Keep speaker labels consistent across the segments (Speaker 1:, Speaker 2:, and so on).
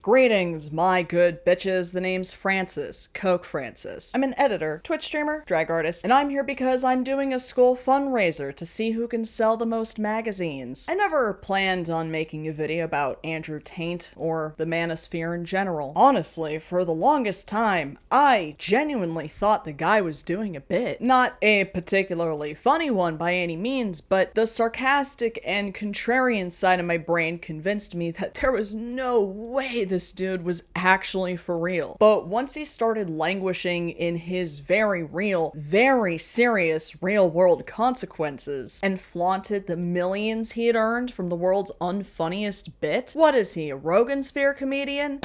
Speaker 1: Greetings, my good bitches. The name's Francis, Coke Francis. I'm an editor, Twitch streamer, drag artist, and I'm here because I'm doing a school fundraiser to see who can sell the most magazines. I never planned on making a video about Andrew Tate or the manosphere in general. Honestly, for the longest time, I genuinely thought the guy was doing a bit. Not a particularly funny one by any means, but the sarcastic and contrarian side of my brain convinced me that there was no way this dude was actually for real. But once he started languishing in his very real, very serious real-world consequences and flaunted the millions he had earned from the world's unfunniest bit, what is he, a Rogan Sphere comedian?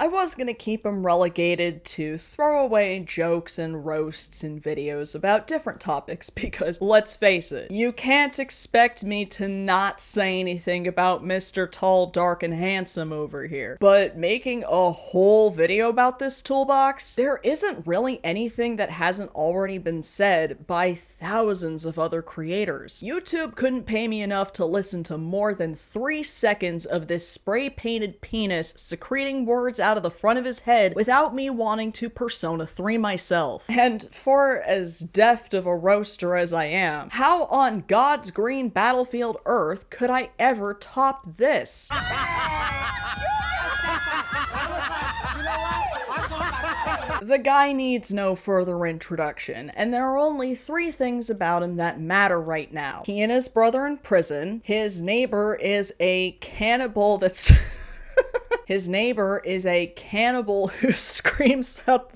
Speaker 1: I was gonna keep him relegated to throwaway jokes and roasts and videos about different topics because, let's face it, you can't expect me to not say anything about Mr. Tall, Dark, and Handsome over here. But making a whole video about this toolbox, there isn't really anything that hasn't already been said by thousands of other creators. YouTube couldn't pay me enough to listen to more than 3 seconds of this spray-painted penis secreting words out of the front of his head without me wanting to Persona 3 myself. And for as deft of a roaster as I am, how on God's green battlefield Earth could I ever top this? The guy needs no further introduction, and there are only 3 things about him that matter right now. He and his brother in prison, his neighbor is a cannibal that's... His neighbor is a cannibal who screams out,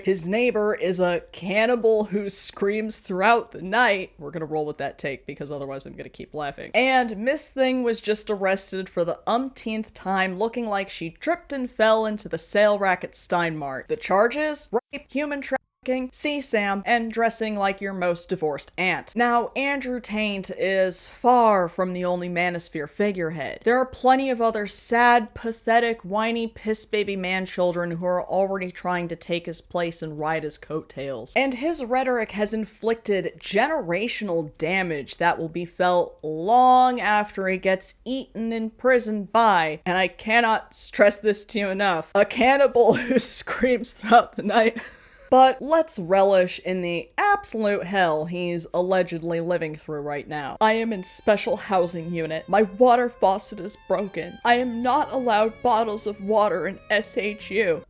Speaker 1: his neighbor is a cannibal who screams throughout the night. We're gonna roll with that take because otherwise I'm gonna keep laughing. And Miss Thing was just arrested for the umpteenth time looking like she tripped and fell into the sale rack at Stein Mart. The charges? Rape, human trafficking, CSAM, and dressing like your most divorced aunt. Now, Andrew Tate is far from the only manosphere figurehead. There are plenty of other sad, pathetic, whiny, piss-baby man-children who are already trying to take his place and ride his coattails. And his rhetoric has inflicted generational damage that will be felt long after he gets eaten in prison by, and I cannot stress this to you enough, a cannibal who screams throughout the night. But let's relish in the absolute hell he's allegedly living through right now. I am in special housing unit. My water faucet is broken. I am not allowed bottles of water in SHU.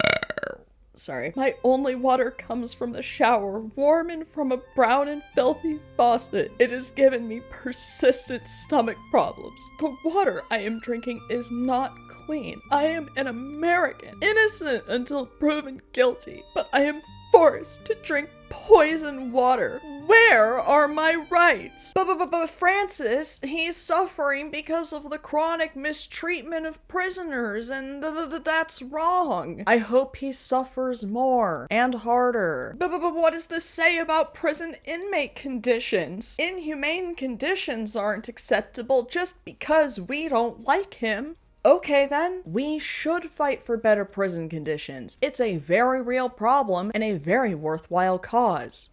Speaker 1: Sorry. My only water comes from the shower, warm and from a brown and filthy faucet. It has given me persistent stomach problems. The water I am drinking is not clean. I am an American, innocent until proven guilty, but I am forced to drink poison water. Where are my rights? But Francis, he's suffering because of the chronic mistreatment of prisoners, and that's wrong. I hope he suffers more and harder. But what does this say about prison inmate conditions? Inhumane conditions aren't acceptable just because we don't like him. Okay then, we should fight for better prison conditions. It's a very real problem and a very worthwhile cause.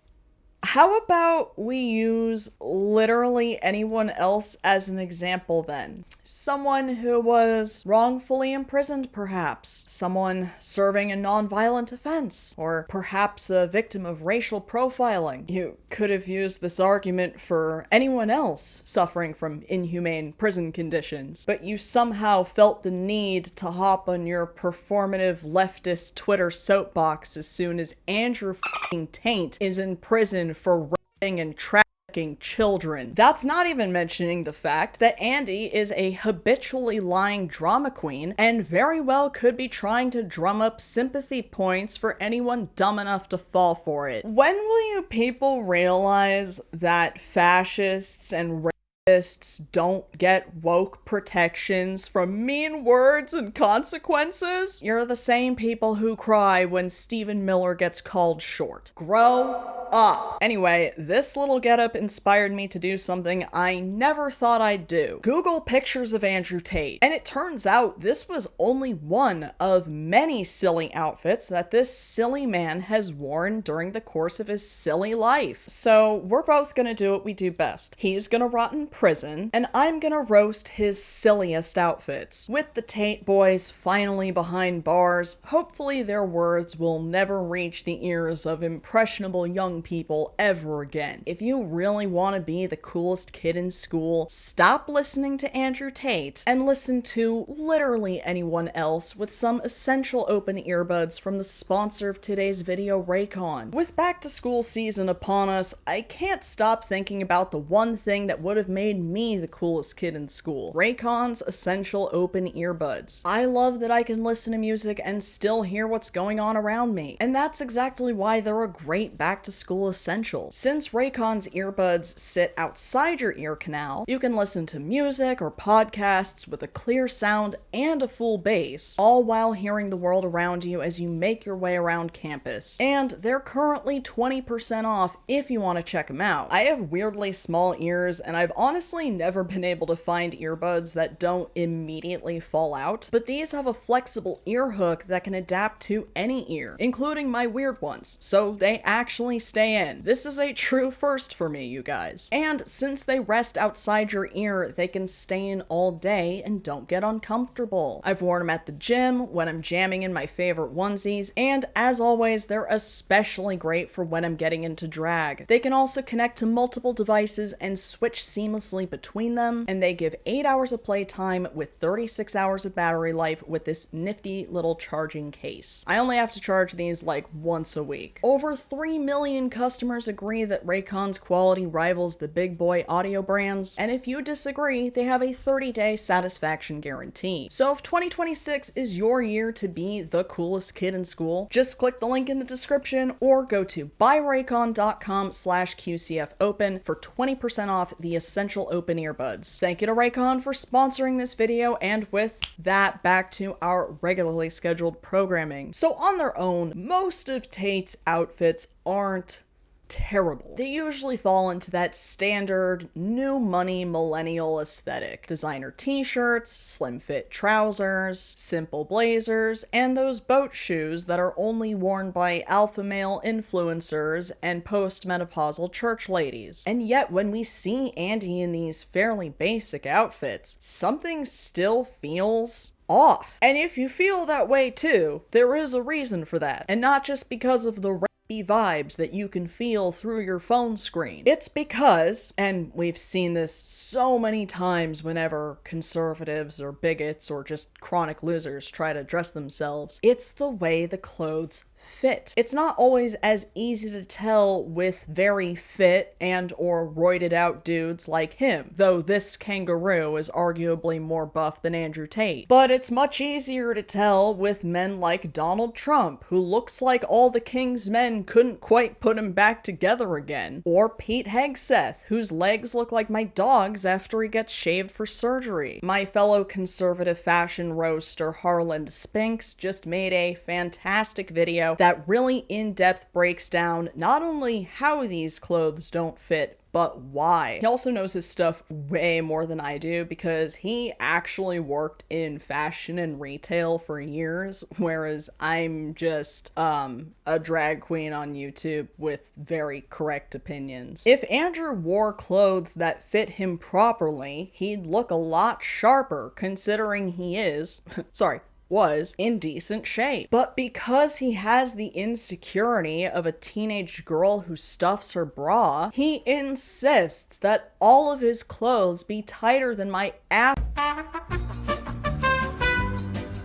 Speaker 1: How about we use literally anyone else as an example then? Someone who was wrongfully imprisoned, perhaps. Someone serving a non-violent offense. Or perhaps a victim of racial profiling. You could have used this argument for anyone else suffering from inhumane prison conditions, but you somehow felt the need to hop on your performative leftist Twitter soapbox as soon as Andrew f***ing Tate is in prison for raping and trafficking children. That's not even mentioning the fact that Andy is a habitually lying drama queen and very well could be trying to drum up sympathy points for anyone dumb enough to fall for it. When will you people realize that fascists and racists don't get woke protections from mean words and consequences? You're the same people who cry when Stephen Miller gets called short. Grow up. Anyway, this little getup inspired me to do something I never thought I'd do. Google pictures of Andrew Tate, and it turns out this was only one of many silly outfits that this silly man has worn during the course of his silly life. So we're both gonna do what we do best. He's gonna rot in prison, and I'm gonna roast his silliest outfits. With the Tate boys finally behind bars, hopefully their words will never reach the ears of impressionable young people ever again. If you really want to be the coolest kid in school, stop listening to Andrew Tate and listen to literally anyone else with some essential open earbuds from the sponsor of today's video, Raycon. With back to school season upon us, I can't stop thinking about the one thing that would have made me the coolest kid in school: Raycon's essential open earbuds. I love that I can listen to music and still hear what's going on around me, and that's exactly why they're a great back to school essential. Since Raycon's earbuds sit outside your ear canal, you can listen to music or podcasts with a clear sound and a full bass, all while hearing the world around you as you make your way around campus. And they're currently 20% off if you want to check them out. I have weirdly small ears, and I've honestly never been able to find earbuds that don't immediately fall out, but these have a flexible ear hook that can adapt to any ear, including my weird ones, so they actually stay in. This is a true first for me, you guys. And since they rest outside your ear, they can stay in all day and don't get uncomfortable. I've worn them at the gym, when I'm jamming in my favorite onesies, and as always, they're especially great for when I'm getting into drag. They can also connect to multiple devices and switch seamlessly between them, and they give 8 hours of playtime with 36 hours of battery life with this nifty little charging case. I only have to charge these like once a week. Over 3 million customers agree that Raycon's quality rivals the big boy audio brands, and if you disagree, they have a 30-day satisfaction guarantee. So if 2026 is your year to be the coolest kid in school, just click the link in the description or go to buyraycon.com/QCFopen for 20% off the essential open earbuds. Thank you to Raycon for sponsoring this video, and with that, back to our regularly scheduled programming. So on their own, most of Tate's outfits aren't terrible. They usually fall into that standard new money millennial aesthetic. Designer t-shirts, slim fit trousers, simple blazers, and those boat shoes that are only worn by alpha male influencers and post-menopausal church ladies. And yet when we see Andy in these fairly basic outfits, something still feels off. And if you feel that way too, there is a reason for that. And not just because of the vibes that you can feel through your phone screen. It's because, and we've seen this so many times whenever conservatives or bigots or just chronic losers try to dress themselves, it's the way the clothes fit. It's not always as easy to tell with very fit and or roided out dudes like him, though this kangaroo is arguably more buff than Andrew Tate. But it's much easier to tell with men like Donald Trump, who looks like all the king's men couldn't quite put him back together again, or Pete Hegseth, whose legs look like my dog's after he gets shaved for surgery. My fellow conservative fashion roaster Harland Spinks just made a fantastic video that really in-depth breaks down not only how these clothes don't fit, but why. He also knows his stuff way more than I do because he actually worked in fashion and retail for years, whereas I'm just a drag queen on YouTube with very correct opinions. If Andrew wore clothes that fit him properly, he'd look a lot sharper considering he is, was in decent shape. But because he has the insecurity of a teenage girl who stuffs her bra, he insists that all of his clothes be tighter than my ass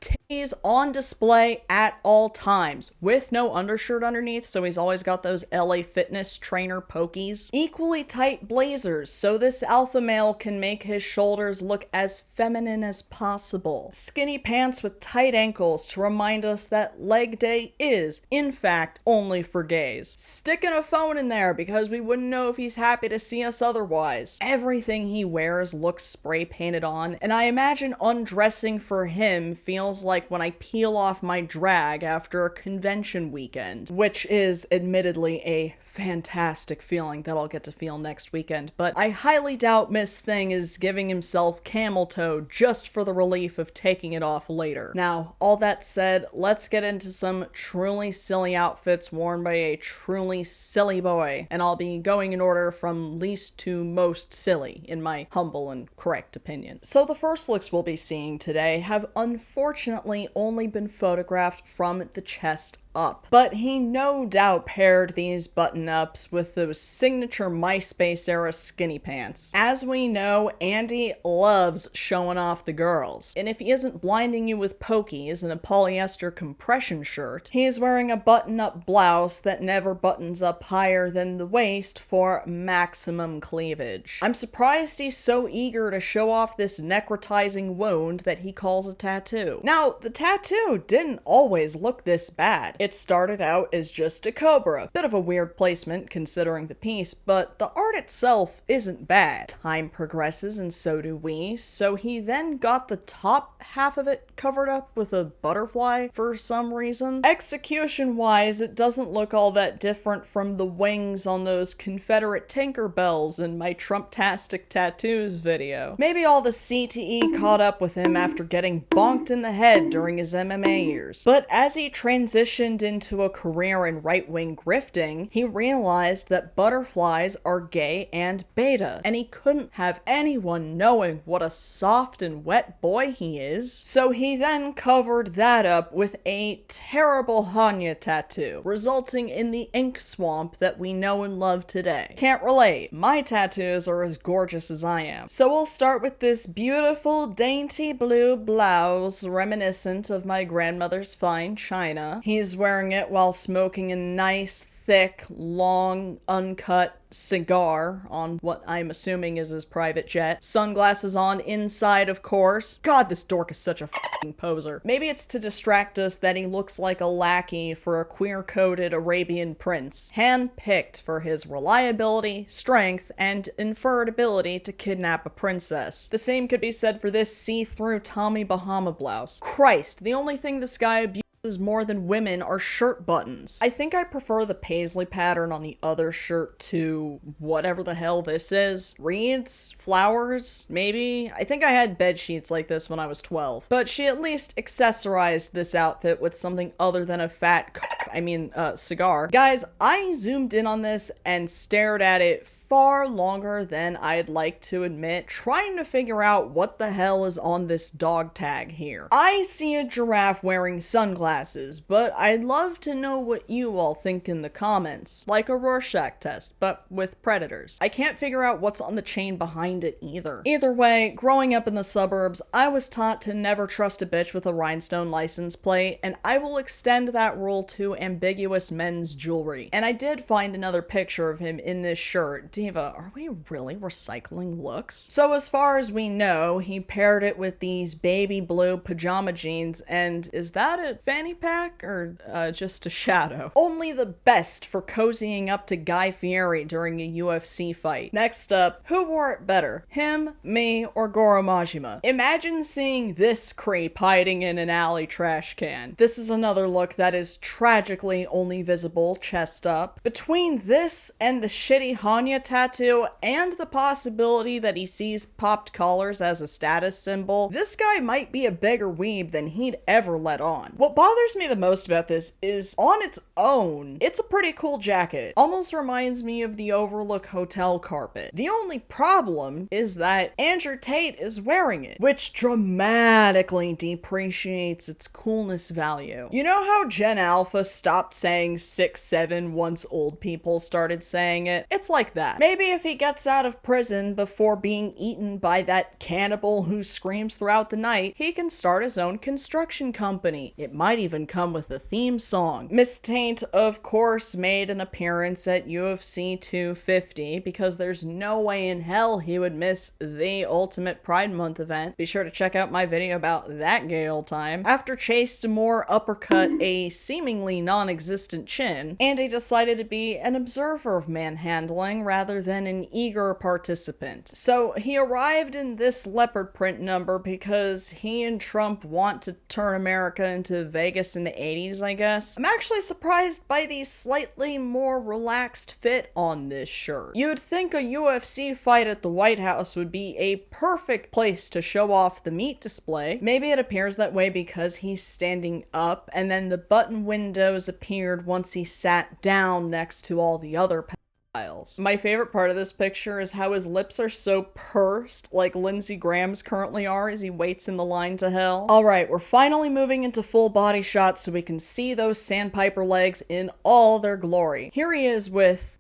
Speaker 1: titties on display at all times, with no undershirt underneath, so he's always got those LA Fitness trainer pokies. Equally tight blazers, so this alpha male can make his shoulders look as feminine as possible. Skinny pants with tight ankles to remind us that leg day is, in fact, only for gays. Sticking a phone in there because we wouldn't know if he's happy to see us otherwise. Everything he wears looks spray painted on, and I imagine undressing for him feels like like when I peel off my drag after a convention weekend, which is admittedly a fantastic feeling that I'll get to feel next weekend, but I highly doubt Miss Thing is giving himself camel toe just for the relief of taking it off later. Now, all that said, let's get into some truly silly outfits worn by a truly silly boy, and I'll be going in order from least to most silly, in my humble and correct opinion. So the first looks we'll be seeing today have unfortunately only been photographed from the chest up, but he no doubt paired these button-ups with those signature MySpace era skinny pants. As we know, Andy loves showing off the girls, and if he isn't blinding you with pokies and a polyester compression shirt, he is wearing a button-up blouse that never buttons up higher than the waist for maximum cleavage. I'm surprised he's so eager to show off this necrotizing wound that he calls a tattoo. Now, the tattoo didn't always look this bad. It started out as just a cobra. Bit of a weird placement considering the piece, but the art itself isn't bad. Time progresses and so do we, so he then got the top half of it covered up with a butterfly for some reason. Execution-wise, it doesn't look all that different from the wings on those Confederate Tinkerbells in my Trumptastic Tattoos video. Maybe all the CTE caught up with him after getting bonked in the head during his MMA years. But as he transitioned into a career in right-wing grifting, he realized that butterflies are gay and beta, and he couldn't have anyone knowing what a soft and wet boy he is, so he then covered that up with a terrible Hanya tattoo, resulting in the ink swamp that we know and love today. Can't relate. My tattoos are as gorgeous as I am. So we'll start with this beautiful dainty blue blouse reminiscent of my grandmother's fine china. He's wearing it while smoking a nice, thick, long, uncut cigar on what I'm assuming is his private jet. Sunglasses on inside, of course. God, this dork is such a f***ing poser. Maybe it's to distract us that he looks like a lackey for a queer-coded Arabian prince, hand-picked for his reliability, strength, and inferred ability to kidnap a princess. The same could be said for this see-through Tommy Bahama blouse. Christ, the only thing this guy abuses more than women are shirt buttons. I think I prefer the paisley pattern on the other shirt to whatever the hell this is. Reeds? Flowers? Maybe? I think I had bed sheets like this when I was 12. But she at least accessorized this outfit with something other than a cigar. Guys, I zoomed in on this and stared at it far longer than I'd like to admit, trying to figure out what the hell is on this dog tag here. I see a giraffe wearing sunglasses, but I'd love to know what you all think in the comments. Like a Rorschach test, but with predators. I can't figure out what's on the chain behind it either. Either way, growing up in the suburbs, I was taught to never trust a bitch with a rhinestone license plate, and I will extend that rule to ambiguous men's jewelry. And I did find another picture of him in this shirt. Diva, are we really recycling looks? So as far as we know, he paired it with these baby blue pajama jeans, and is that a fanny pack or just a shadow? Only the best for cozying up to Guy Fieri during a UFC fight. Next up, who wore it better? Him, me, or Goro Majima? Imagine seeing this creep hiding in an alley trash can. This is another look that is tragically only visible chest up. Between this and the shitty Hanya tattoo and the possibility that he sees popped collars as a status symbol, this guy might be a bigger weeb than he'd ever let on. What bothers me the most about this is, on its own, it's a pretty cool jacket. Almost reminds me of the Overlook Hotel carpet. The only problem is that Andrew Tate is wearing it, which dramatically depreciates its coolness value. You know how Gen Alpha stopped saying 6'7" once old people started saying it? It's like that. Maybe if he gets out of prison before being eaten by that cannibal who screams throughout the night, he can start his own construction company. It might even come with a theme song. Miss Taint, of course, made an appearance at UFC 250 because there's no way in hell he would miss the Ultimate Pride Month event. Be sure to check out my video about that gay old time. After Chase Demore uppercut a seemingly non-existent chin, Andy decided to be an observer of manhandling rather rather than an eager participant. So he arrived in this leopard print number because he and Trump want to turn America into Vegas in the 80s, I guess. I'm actually surprised by the slightly more relaxed fit on this shirt. You'd think a UFC fight at the White House would be a perfect place to show off the meat display. Maybe it appears that way because he's standing up, and then the button windows appeared once he sat down next to all the other pedophiles. My favorite part of this picture is how his lips are so pursed, like Lindsey Graham's currently are as he waits in the line to hell. Alright, we're finally moving into full body shots so we can see those sandpiper legs in all their glory. Here he is with...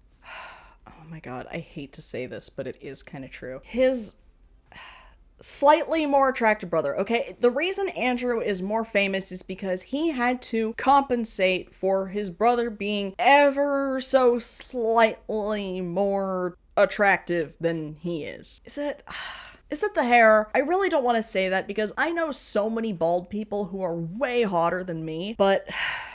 Speaker 1: Oh my god, I hate to say this, but it is kind of true. His slightly more attractive brother, okay? The reason Andrew is more famous is because he had to compensate for his brother being ever so slightly more attractive than he is. Is it the hair? I really don't want to say that because I know so many bald people who are way hotter than me, but...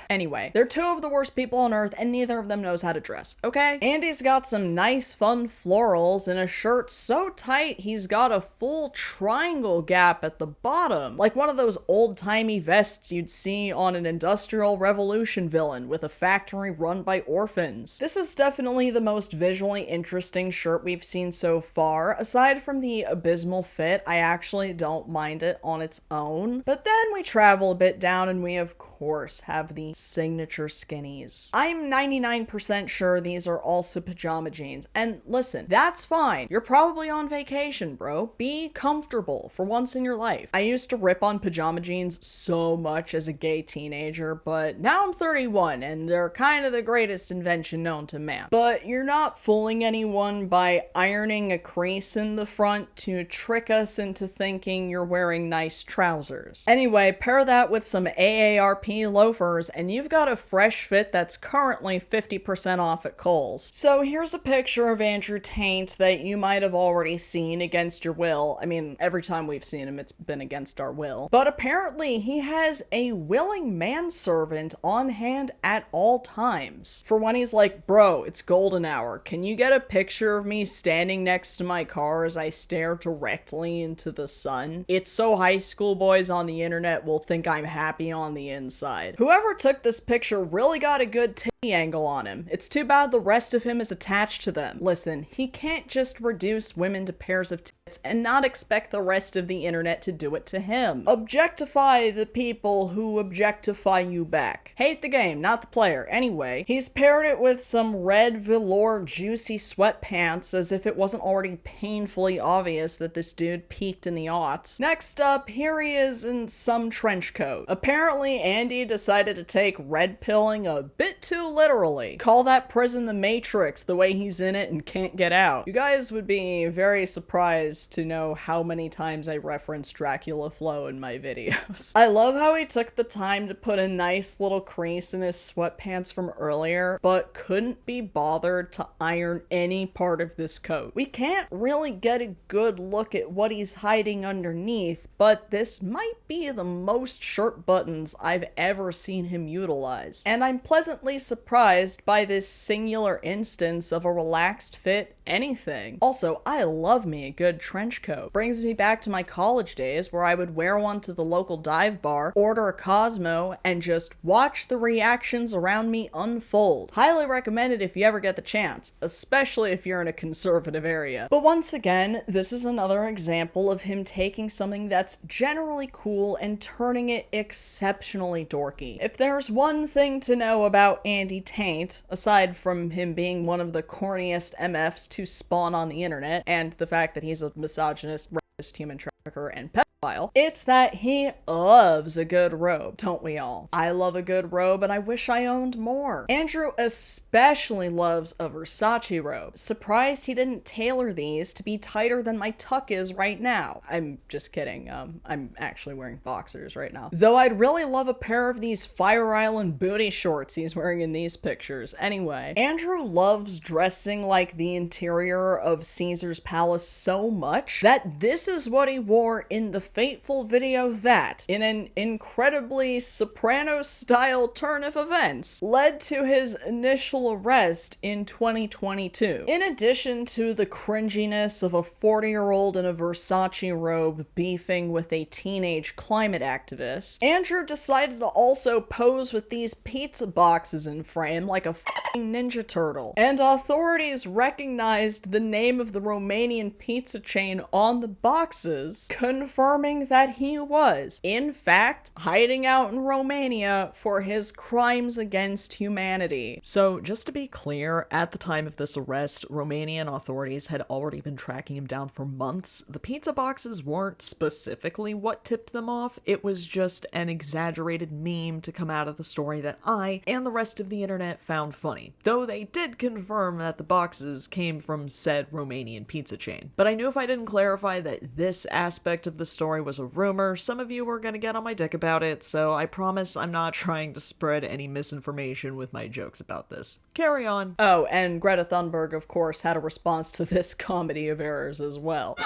Speaker 1: Anyway, they're two of the worst people on earth and neither of them knows how to dress, okay? Andy's got some nice fun florals in a shirt so tight he's got a full triangle gap at the bottom, like one of those old-timey vests you'd see on an Industrial Revolution villain with a factory run by orphans. This is definitely the most visually interesting shirt we've seen so far. Aside from the abysmal fit, I actually don't mind it on its own. But then we travel a bit down and we of course have the signature skinnies. I'm 99% sure these are also pajama jeans. And listen, that's fine. You're probably on vacation, bro. Be comfortable for once in your life. I used to rip on pajama jeans so much as a gay teenager, but now I'm 31 and they're kind of the greatest invention known to man. But you're not fooling anyone by ironing a crease in the front to trick us into thinking you're wearing nice trousers. Anyway, pair that with some AARP loafers and you've got a fresh fit that's currently 50% off at Kohl's. So here's a picture of Andrew Tate that you might have already seen against your will. I mean, every time we've seen him, it's been against our will. But apparently he has a willing manservant on hand at all times. For when he's like, bro, it's golden hour. Can you get a picture of me standing next to my car as I stare directly into the sun? It's so high school boys on the internet will think I'm happy on the inside. Whoever took this picture really got a good titty angle on him. It's too bad the rest of him is attached to them. Listen, he can't just reduce women to pairs of tits and not expect the rest of the internet to do it to him. Objectify the people who objectify you back. Hate the game, not the player. Anyway, he's paired it with some red velour juicy sweatpants as if it wasn't already painfully obvious that this dude peaked in the aughts. Next up, here he is in some trench coat. Apparently, Andy decided to take red pilling a bit too literally. Call that prison the Matrix the way he's in it and can't get out. You guys would be very surprised to know how many times I reference Dracula Flow in my videos. I love how he took the time to put a nice little crease in his sweatpants from earlier, but couldn't be bothered to iron any part of this coat. We can't really get a good look at what he's hiding underneath, but this might be the most shirt buttons I've ever seen him utilize. And I'm pleasantly surprised by this singular instance of a relaxed fit anything. Also, I love me a good trench coat. Brings me back to my college days where I would wear one to the local dive bar, order a Cosmo, and just watch the reactions around me unfold. Highly recommended if you ever get the chance, especially if you're in a conservative area. But once again, this is another example of him taking something that's generally cool and turning it exceptionally dorky. If there's one thing to know about Andy Tate, aside from him being one of the corniest MFs to spawn on the internet, and the fact that he's a misogynist, racist, human trafficker, and pedophile, it's that he loves a good robe, don't we all? I love a good robe, and I wish I owned more. Andrew especially loves a Versace robe. Surprised he didn't tailor these to be tighter than my tuck is right now. I'm just kidding. I'm actually wearing boxers right now. Though I'd really love a pair of these Fire Island booty shorts he's wearing in these pictures. Anyway, Andrew loves dressing like the interior of Caesar's palace so much that this is what he wore wore in the fateful video that, in an incredibly Sopranos-style turn of events, led to his initial arrest in 2022. In addition to the cringiness of a 40-year-old in a Versace robe beefing with a teenage climate activist, Andrew decided to also pose with these pizza boxes in frame like a f***ing Ninja Turtle, and authorities recognized the name of the Romanian pizza chain on the boxes, confirming that he was, in fact, hiding out in Romania for his crimes against humanity. So, just to be clear, at the time of this arrest, Romanian authorities had already been tracking him down for months. The pizza boxes weren't specifically what tipped them off, it was just an exaggerated meme to come out of the story that I and the rest of the internet found funny, though they did confirm that the boxes came from said Romanian pizza chain. But I knew if I didn't clarify that this aspect of the story was a rumor, some of you were gonna get on my dick about it, so I promise I'm not trying to spread any misinformation with my jokes about this. Carry on. Oh, and Greta Thunberg, of course, had a response to this comedy of errors as well.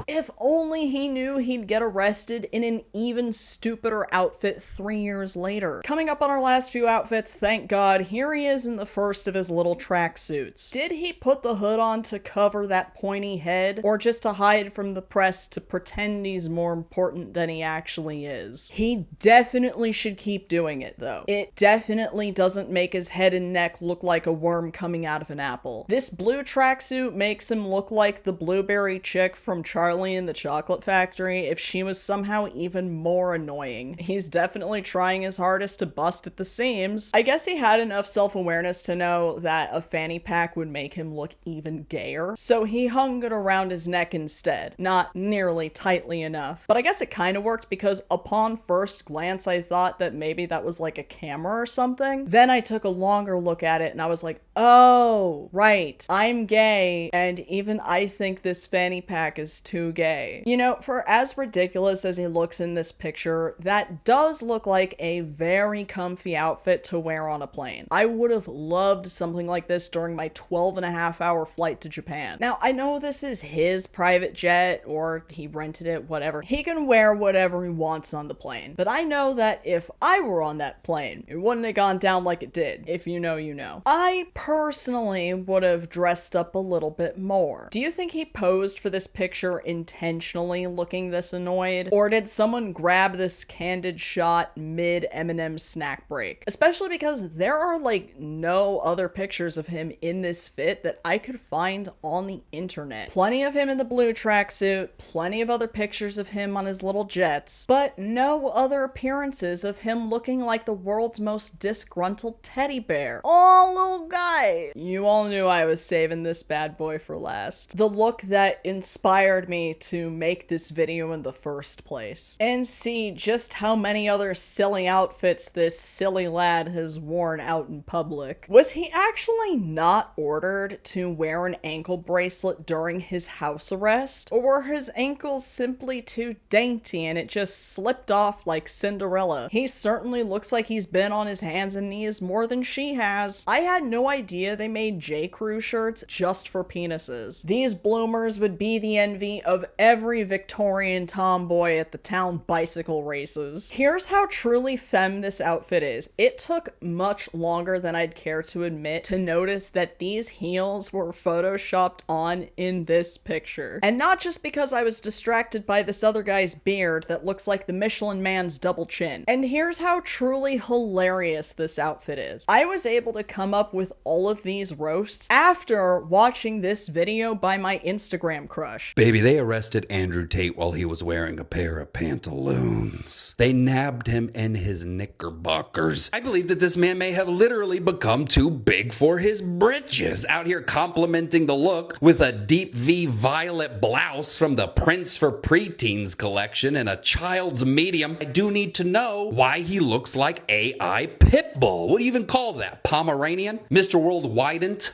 Speaker 1: If only he knew he'd get arrested in an even stupider outfit 3 years later. Coming up on our last few outfits, thank God, here he is in the first of his little tracksuits. Did he put the hood on to cover that pointy head, or just to hide from the press to pretend he's more important than he actually is? He definitely should keep doing it, though. It definitely doesn't make his head and neck look like a worm coming out of an apple. This blue tracksuit makes him look like the blueberry chick from Charlie in the Chocolate Factory if she was somehow even more annoying. He's definitely trying his hardest to bust at the seams. I guess he had enough self-awareness to know that a fanny pack would make him look even gayer, so he hung it around his neck instead. Not nearly tightly enough. But I guess it kind of worked because upon first glance I thought that maybe that was like a camera or something. Then I took a longer look at it and I was like, oh, right, I'm gay, and even I think this fanny pack is too gay. You know, for as ridiculous as he looks in this picture, that does look like a very comfy outfit to wear on a plane. I would have loved something like this during my 12.5-hour flight to Japan. Now, I know this is his private jet, or he rented it, whatever. He can wear whatever he wants on the plane. But I know that if I were on that plane, it wouldn't have gone down like it did. If you know, you know. I personally would have dressed up a little bit more. Do you think he posed for this picture intentionally looking this annoyed? Or did someone grab this candid shot mid M&M snack break? Especially because there are like no other pictures of him in this fit that I could find on the internet. Plenty of him in the blue tracksuit, plenty of other pictures of him on his little jets, but no other appearances of him looking like the world's most disgruntled teddy bear. Oh, little guy! You all knew I was saving this bad boy for last. The look that inspired me to make this video in the first place. And see just how many other silly outfits this silly lad has worn out in public. Was he actually not ordered to wear an ankle bracelet during his house arrest? Or were his ankles simply too dainty and it just slipped off like Cinderella? He certainly looks like he's been on his hands and knees more than she has. I had no idea they made J. Crew shirts just for penises. These bloomers would be the envy of every Victorian tomboy at the town bicycle races. Here's how truly femme this outfit is. It took much longer than I'd care to admit to notice that these heels were photoshopped on in this picture. And not just because I was distracted by this other guy's beard that looks like the Michelin Man's double chin. And here's how truly hilarious this outfit is. I was able to come up with all of these roasts after watching this video by my Instagram crush.
Speaker 2: Baby, they arrested Andrew Tate while he was wearing a pair of pantaloons. They nabbed him in his knickerbockers. I believe that this man may have literally become too big for his britches, out here complimenting the look with a deep V violet blouse from the Prince for Preteens collection and a child's medium. I do need to know why he looks like AI Pitbull. What do you even call that? Pomeranian? Mr. Worldwident?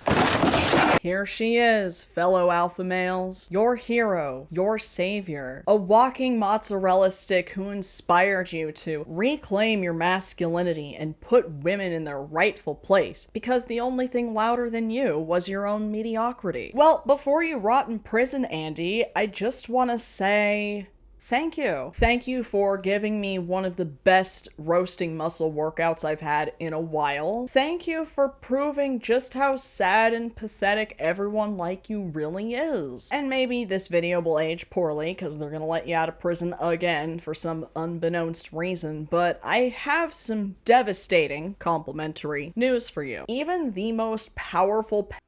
Speaker 1: Here she is, fellow alpha males. Your hero, your savior, a walking mozzarella stick who inspired you to reclaim your masculinity and put women in their rightful place, because the only thing louder than you was your own mediocrity. Well, before you rot in prison, Andy, I just want to say thank you. Thank you for giving me one of the best roasting muscle workouts I've had in a while. Thank you for proving just how sad and pathetic everyone like you really is. And maybe this video will age poorly because they're gonna let you out of prison again for some unbeknownst reason, but I have some devastating complimentary news for you. Even the most powerful pedophiles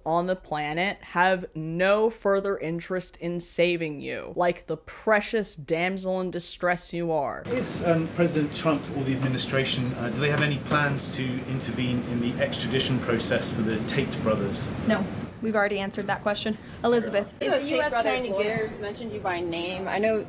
Speaker 1: on the planet have no further interest in saving you, like the precious damsel in distress you are.
Speaker 3: Is President Trump or the administration, do they have any plans to intervene in the extradition process for the Tate brothers?
Speaker 4: No. We've already answered that question. Elizabeth.
Speaker 5: The Tate brothers lawyers mentioned you by name. I know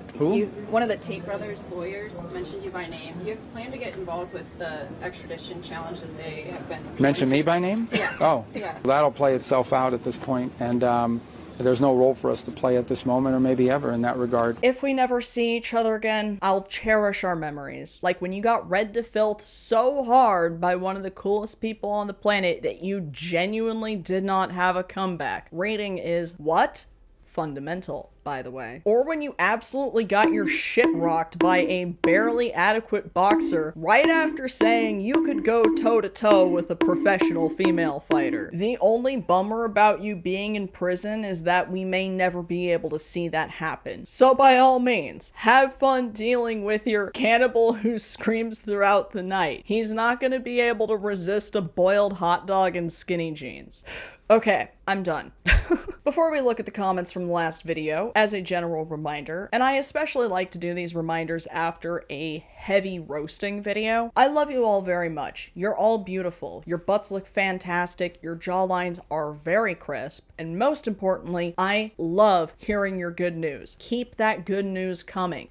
Speaker 5: one of the Tate brothers lawyers mentioned you by name. Do you have a plan to get involved with the extradition challenge that they have been...
Speaker 6: Mention me by name?
Speaker 5: Yes.
Speaker 6: Oh,
Speaker 5: yeah.
Speaker 6: That'll play itself out at this point, and there's no role for us to play at this moment or maybe ever in that regard.
Speaker 1: If we never see each other again, I'll cherish our memories. Like when you got read to filth so hard by one of the coolest people on the planet that you genuinely did not have a comeback. Rating is what? Fundamental, by the way. Or when you absolutely got your shit rocked by a barely adequate boxer right after saying you could go toe-to-toe with a professional female fighter. The only bummer about you being in prison is that we may never be able to see that happen. So by all means, have fun dealing with your cannibal who screams throughout the night. He's not gonna be able to resist a boiled hot dog and skinny jeans. Okay, I'm done. Before we look at the comments from the last video, as a general reminder, and I especially like to do these reminders after a heavy roasting video, I love you all very much. You're all beautiful. Your butts look fantastic. Your jawlines are very crisp. And most importantly, I love hearing your good news. Keep that good news coming.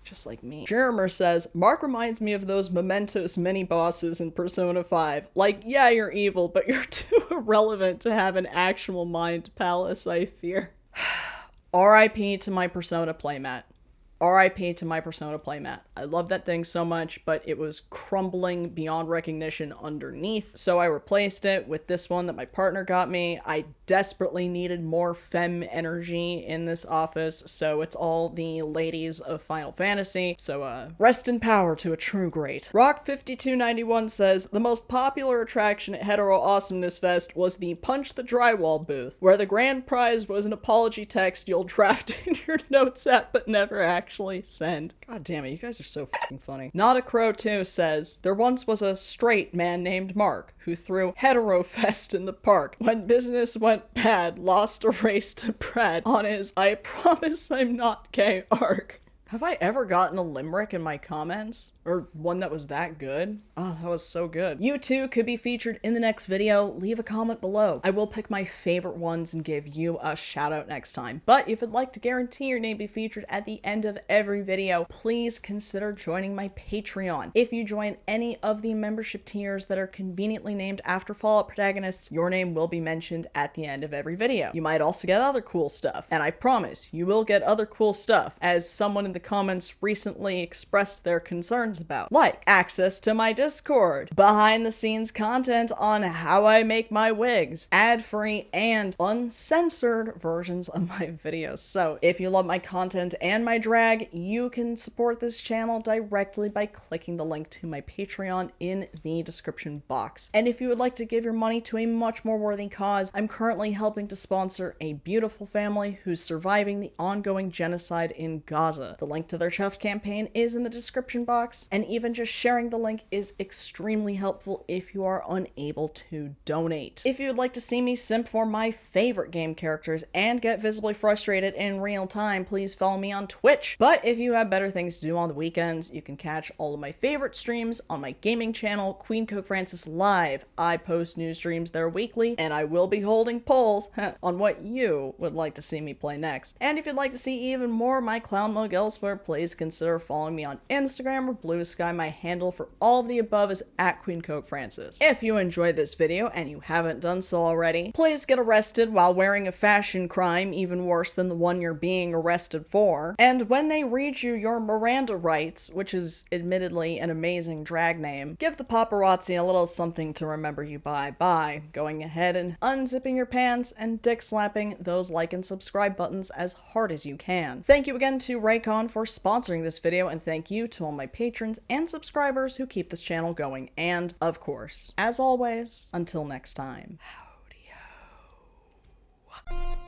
Speaker 1: Just like me. Jermer says, Mark reminds me of those Mementos mini-bosses in Persona 5. Like, yeah, you're evil, but you're too irrelevant to have an actual mind palace, I fear. R.I.P. to my Persona playmat. R.I.P. to my Persona playmat. I love that thing so much, but it was crumbling beyond recognition underneath, so I replaced it with this one that my partner got me. I desperately needed more femme energy in this office, so it's all the ladies of Final Fantasy, so rest in power to a true great. Rock5291 says, the most popular attraction at Hetero Awesomeness Fest was the Punch the Drywall booth, where the grand prize was an apology text you'll draft in your notes app but never actually send. God damn it, you guys are so fucking funny. Not a Crow 2 says, there once was a straight man named Mark who threw Hetero Fest in the park. When business went bad, lost a race to Brad on his I promise I'm not gay arc. Have I ever gotten a limerick in my comments? Or one that was that good? Oh, that was so good. You too could be featured in the next video. Leave a comment below. I will pick my favorite ones and give you a shout out next time. But if you'd like to guarantee your name be featured at the end of every video, please consider joining my Patreon. If you join any of the membership tiers that are conveniently named after Fallout protagonists, your name will be mentioned at the end of every video. You might also get other cool stuff, and I promise you will get other cool stuff, as someone in the comments recently expressed their concerns about, like access to my Discord, behind the scenes content on how I make my wigs, ad-free and uncensored versions of my videos. So if you love my content and my drag, you can support this channel directly by clicking the link to my Patreon in the description box. And if you would like to give your money to a much more worthy cause, I'm currently helping to sponsor a beautiful family who's surviving the ongoing genocide in Gaza. The link to their Chuffed campaign is in the description box, and even just sharing the link is extremely helpful if you are unable to donate. If you would like to see me simp for my favorite game characters and get visibly frustrated in real time, please follow me on Twitch. But if you have better things to do on the weekends, you can catch all of my favorite streams on my gaming channel, queencokefrancis Live. I post new streams there weekly, and I will be holding polls on what you would like to see me play next. And if you'd like to see even more of my Clown Mogels elsewhere, please consider following me on Instagram or Blue Sky. My handle for all of the above is @queencokefrancis. If you enjoyed this video and you haven't done so already, please get arrested while wearing a fashion crime even worse than the one you're being arrested for. And when they read you your Miranda rights, which is admittedly an amazing drag name, give the paparazzi a little something to remember you by going ahead and unzipping your pants and dick slapping those like and subscribe buttons as hard as you can. Thank you again to Raycon for sponsoring this video, and thank you to all my patrons and subscribers who keep this channel going. And, of course, as always, until next time, howdy ho.